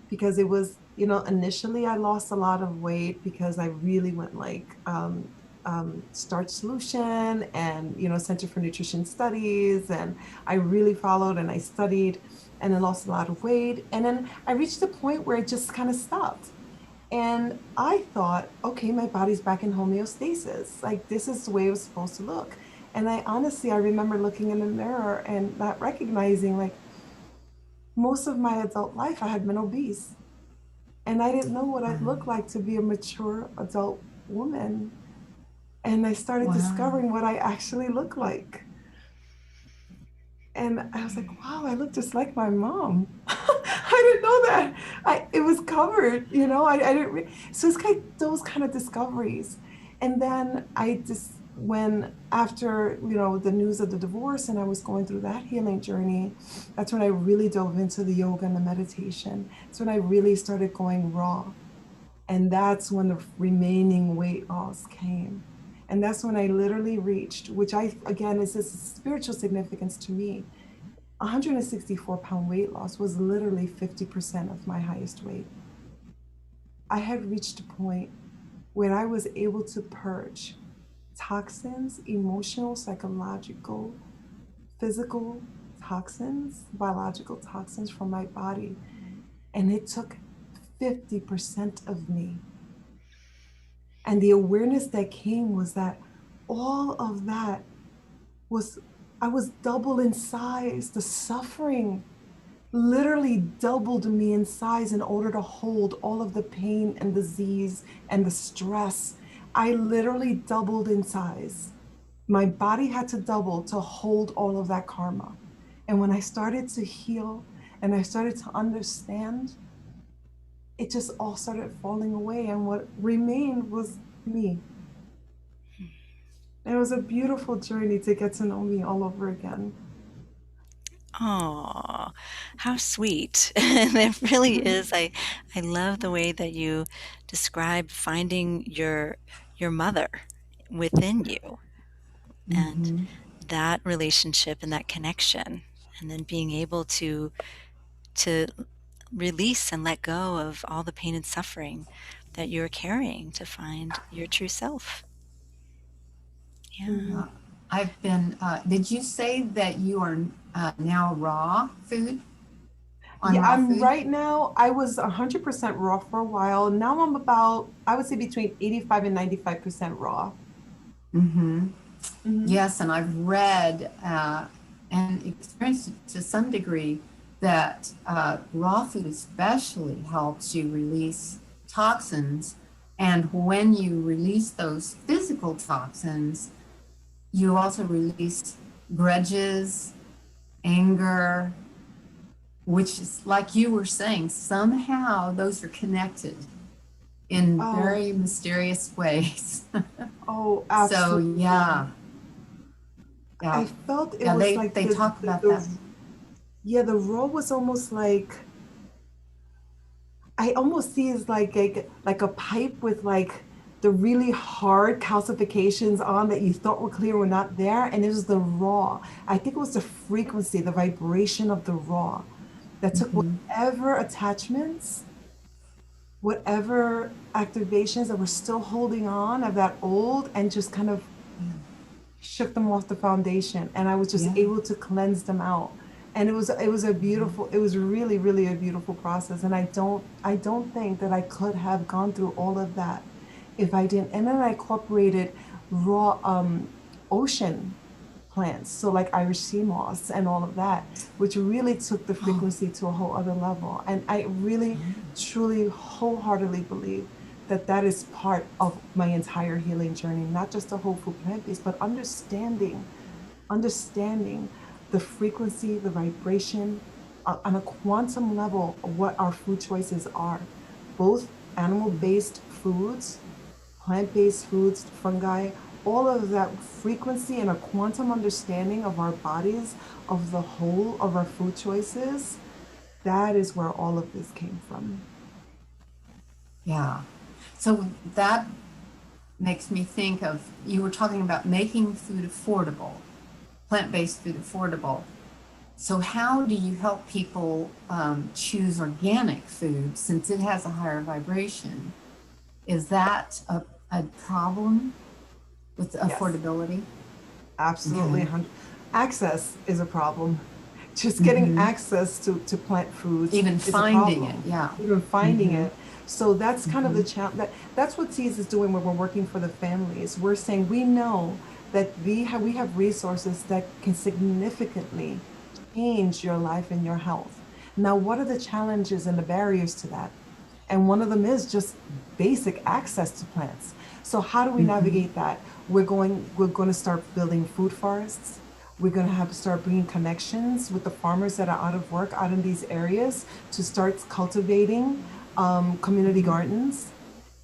because it was, you know, initially I lost a lot of weight because I really went like starch solution and, you know, Center for Nutrition Studies, and I really followed and I studied, and I lost a lot of weight, and then I reached a point where it just kind of stopped. And I thought, okay, my body's back in homeostasis. Like, this is the way it was supposed to look. And I honestly, I remember looking in the mirror and not recognizing, like, most of my adult life, I had been obese. And I didn't know what I'd look Wow. like to be a mature adult woman. And I started Wow. discovering what I actually look like. And I was like, wow, I look just like my mom. I didn't know that. It was covered, you know, I didn't. So it's like those kind of discoveries. And then I just, when after, you know, the news of the divorce and I was going through that healing journey, that's when I really dove into the yoga and the meditation. That's when I really started going raw. And that's when the remaining weight loss came. And that's when I literally reached, which again, is this spiritual significance to me. 164-pound weight loss was literally 50% of my highest weight. I had reached a point where I was able to purge toxins, emotional, psychological, physical toxins, biological toxins from my body. And it took 50% of me. And the awareness that came was that all of that was, I was double in size. The suffering literally doubled me in size in order to hold all of the pain and disease and the stress. I literally doubled in size. My body had to double to hold all of that karma. And when I started to heal and I started to understand, it just all started falling away. And what remained was me. It was a beautiful journey to get to know me all over again. Oh, how sweet. And it really is. I love the way that you describe finding your mother within you, and Mm-hmm. that relationship and that connection, and then being able to release and let go of all the pain and suffering that you're carrying to find your true self. Yeah. Mhm. I've been, did you say that you are now raw food? on raw I'm food? right now, I was 100% raw for a while. Now I'm about, I would say between 85 and 95% raw. Mm-hmm. Hmm. Yes, and I've read and experienced to some degree that raw food especially helps you release toxins. And when you release those physical toxins, you also release grudges, anger, which is like you were saying, somehow those are connected in Oh, very mysterious ways. oh, So absolutely. yeah, I felt it yeah, was they like they talk about that. yeah, the raw was almost like, I almost see as like a pipe with like the really hard calcifications on that you thought were clear were not there, and it was the raw. I think it was the frequency, the vibration of the raw that took Mhm. whatever attachments, whatever activations that were still holding on of that old, and just kind of shook them off the foundation, and I was just Yeah. able to cleanse them out. And it was a beautiful, it was really really a beautiful process, and I don't think that I could have gone through all of that if I didn't. And then I incorporated raw ocean plants, so like Irish sea moss and all of that, which really took the Oh, frequency to a whole other level. And I really, truly, wholeheartedly believe that that is part of my entire healing journey, not just the whole food plant based, but understanding the frequency, the vibration on a quantum level of what our food choices are, both animal based foods, plant-based foods, fungi, all of that frequency and a quantum understanding of our bodies, of the whole of our food choices. That is where all of this came from. yeah. So that makes me think of you were talking about making food affordable, plant-based food affordable. So how do you help people choose organic food since it has a higher vibration? Is that a problem with Yes, affordability? absolutely. Okay. 100. Access is a problem. Just getting Mm-hmm. access to plant foods Even is a finding it, problem. yeah. Even finding Mm-hmm. it. So that's kind of Mm-hmm. the challenge. That's what Tease is doing when we're working for the families. We're saying we know that we have resources that can significantly change your life and your health. Now, what are the challenges and the barriers to that? And one of them is just basic access to plants. So how do we Mm-hmm. navigate that? We're going to start building food forests. We're going to have to start bringing connections with the farmers that are out of work out in these areas to start cultivating community Mm-hmm. gardens.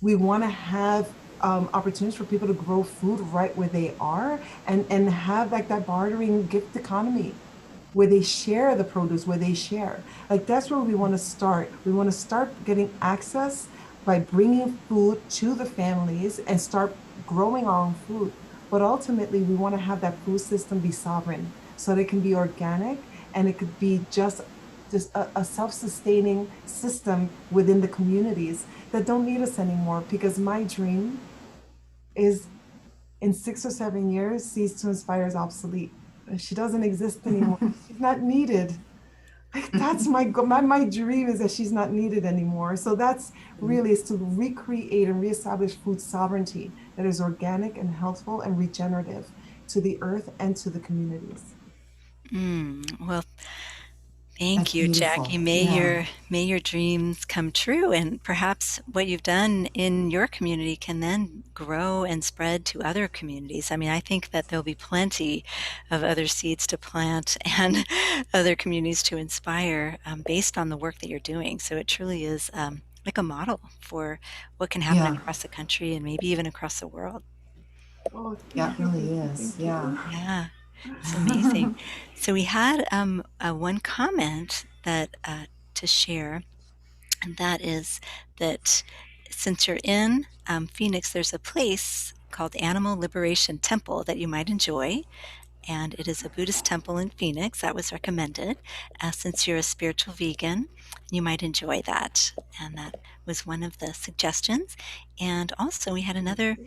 We want to have opportunities for people to grow food right where they are, and have like that bartering gift economy where they share the produce, where they share. Like that's where we want to start. We want to start getting access by bringing food to the families and start growing our own food. But ultimately, we want to have that food system be sovereign so that it can be organic, and it could be just a self-sustaining system within the communities that don't need us anymore. Because my dream is, in 6 or 7 years, Cease to Inspire is obsolete. She doesn't exist anymore. She's not needed. That's my dream, is that she's not needed anymore. So that's really, is to recreate and reestablish food sovereignty that is organic and healthful and regenerative to the earth and to the communities. Well, That's thank you, beautiful. Jackie. May Yeah. your dreams come true, and perhaps what you've done in your community can then grow and spread to other communities. I mean, I think that there'll be plenty of other seeds to plant and other communities to inspire based on the work that you're doing. So it truly is like a model for what can happen Yeah. across the country and maybe even across the world. Oh, Yeah, thank it you, really thank you, is. thank Yeah. you. Yeah, it's amazing. So we had one comment that to share, and that is that since you're in Phoenix, there's a place called Animal Liberation Temple that you might enjoy. and it is a Buddhist temple in Phoenix. That was recommended. Since you're a spiritual vegan, you might enjoy that. And that was one of the suggestions. And also, we had another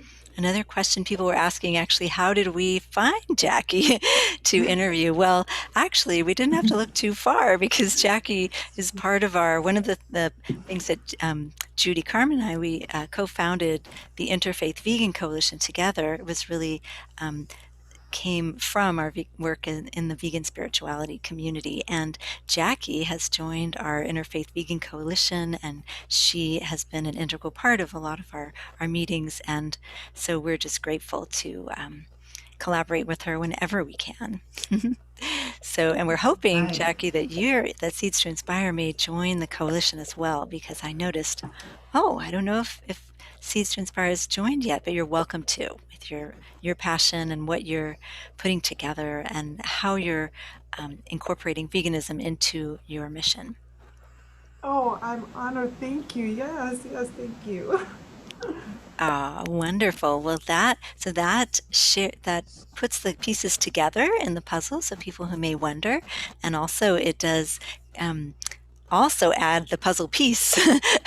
question people were asking, actually, how did we find Jackie to interview? Well, actually, we didn't have to look too far, because Jackie is part of one of the things that Judy Carman and I, we co-founded the Interfaith Vegan Coalition together. It was really came from our work in the vegan spirituality community. And Jackie has joined our Interfaith Vegan Coalition, and she has been an integral part of a lot of our meetings. And so we're just grateful to collaborate with her whenever we can. So, and we're hoping, Right. Jackie, that Seeds to Inspire may join the coalition as well, because I noticed, I don't know if Seeds to Inspire has joined yet, but you're welcome to, with your passion and what you're putting together and how you're incorporating veganism into your mission. Oh, I'm honored. Thank you. Yes, thank you. Ah, wonderful. Well, that puts the pieces together in the puzzle, so people who may wonder, and also it does also add the puzzle piece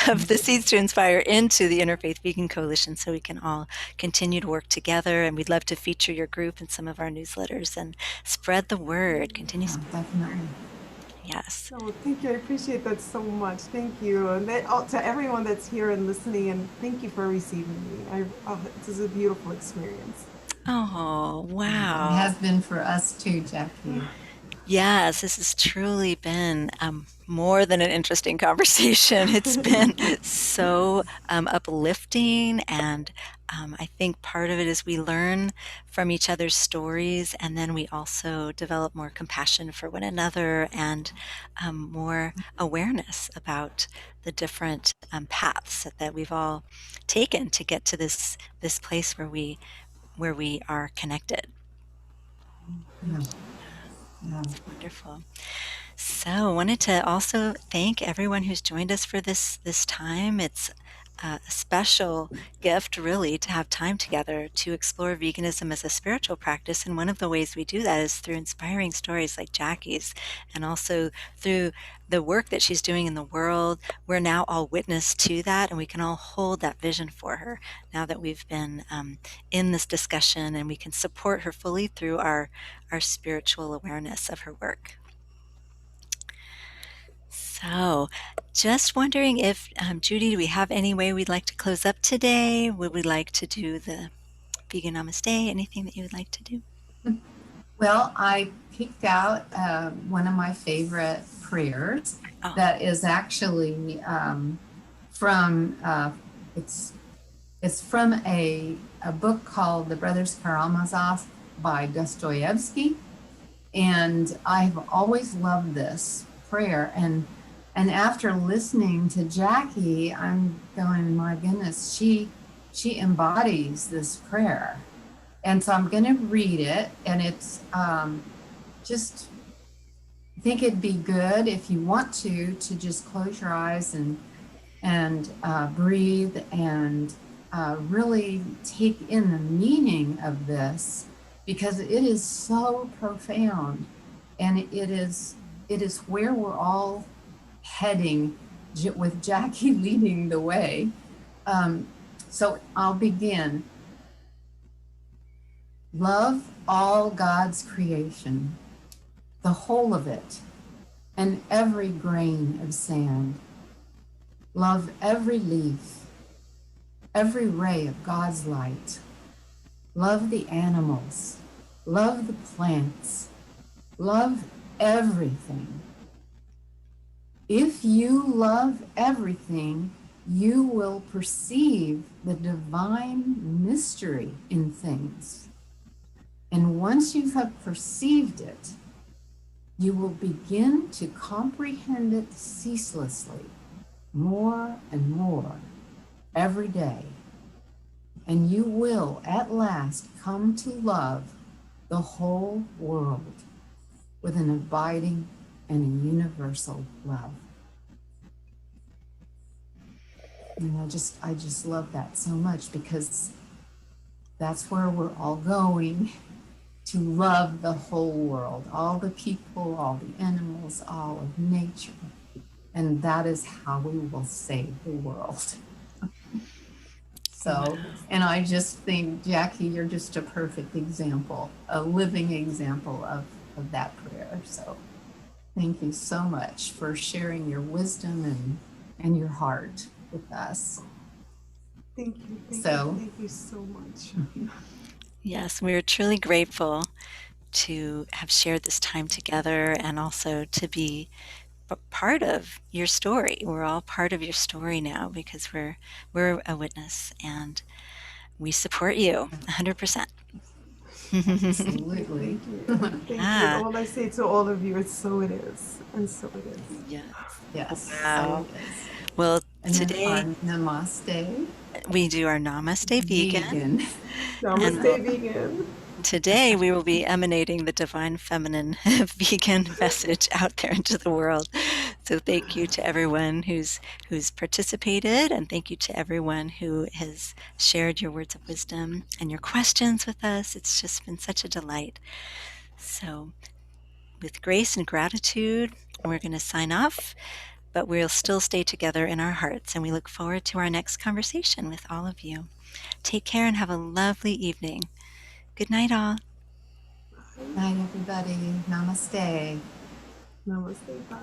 of the Seeds to Inspire into the Interfaith Vegan Coalition, so we can all continue to work together. And we'd love to feature your group in some of our newsletters and spread the word. Continue. Yeah, definitely. Yes. Oh, thank you. I appreciate that so much. Thank you. And to everyone that's here and listening, and thank you for receiving me. This is a beautiful experience. Oh, It wow. has been for us too, Jackie. Yes, this has truly been more than an interesting conversation. It's been so uplifting, and I think part of it is we learn from each other's stories, and then we also develop more compassion for one another, and more awareness about the different paths that we've all taken to get to this place where we are connected. Yeah. Yeah. It's wonderful. So I wanted to also thank everyone who's joined us for this time. It's a special gift, really, to have time together to explore veganism as a spiritual practice. And one of the ways we do that is through inspiring stories like Jackie's, and also through the work that she's doing in the world. We're now all witness to that, and we can all hold that vision for her now that we've been in this discussion, and we can support her fully through our spiritual awareness of her work. So, just wondering if, Judy, do we have any way we'd like to close up today? Would we like to do the vegan namaste? Anything that you would like to do? Well, I picked out one of my favorite prayers Oh. that is actually from it's from a book called The Brothers Karamazov by Dostoevsky, and I've always loved this prayer. And after listening to Jackie, I'm going, my goodness, she embodies this prayer. And so I'm going to read it, and it's just, I think it'd be good if you want to just close your eyes and breathe and really take in the meaning of this, because it is so profound, and it is where we're all heading with Jackie leading the way. So I'll begin. Love all God's creation, the whole of it, and every grain of sand. Love every leaf, every ray of God's light. Love the animals, love the plants, love everything. If you love everything, you will perceive the divine mystery in things. And once you have perceived it, you will begin to comprehend it ceaselessly, more and more, every day. And you will at last come to love the whole world with an abiding and a universal love. And I just love that so much, because that's where we're all going to love the whole world, all the people, all the animals, all of nature. And that is how we will save the world. So, and I just think, Jackie, you're just a perfect example, a living example of that prayer. So thank you so much for sharing your wisdom and your heart with us. Thank you. Thank you so much. Yes, we are truly grateful to have shared this time together and also to be part of your story. We're all part of your story now because we're a witness and we support you 100%. Absolutely. Thank you. All I say to all of you is so it is. And so it is. Yes. Yes. Wow. So it is. Well, And today then our namaste. we do our Namaste Vegan. Namaste Vegan. Today we will be emanating the divine feminine vegan message out there into the world. So thank you to everyone who's participated, and thank you to everyone who has shared your words of wisdom and your questions with us. It's just been such a delight. So with grace and gratitude, we're going to sign off, but we'll still stay together in our hearts, and we look forward to our next conversation with all of you. Take care and have a lovely evening. Good night, all. Night, everybody. Namaste. Namaste. Bye.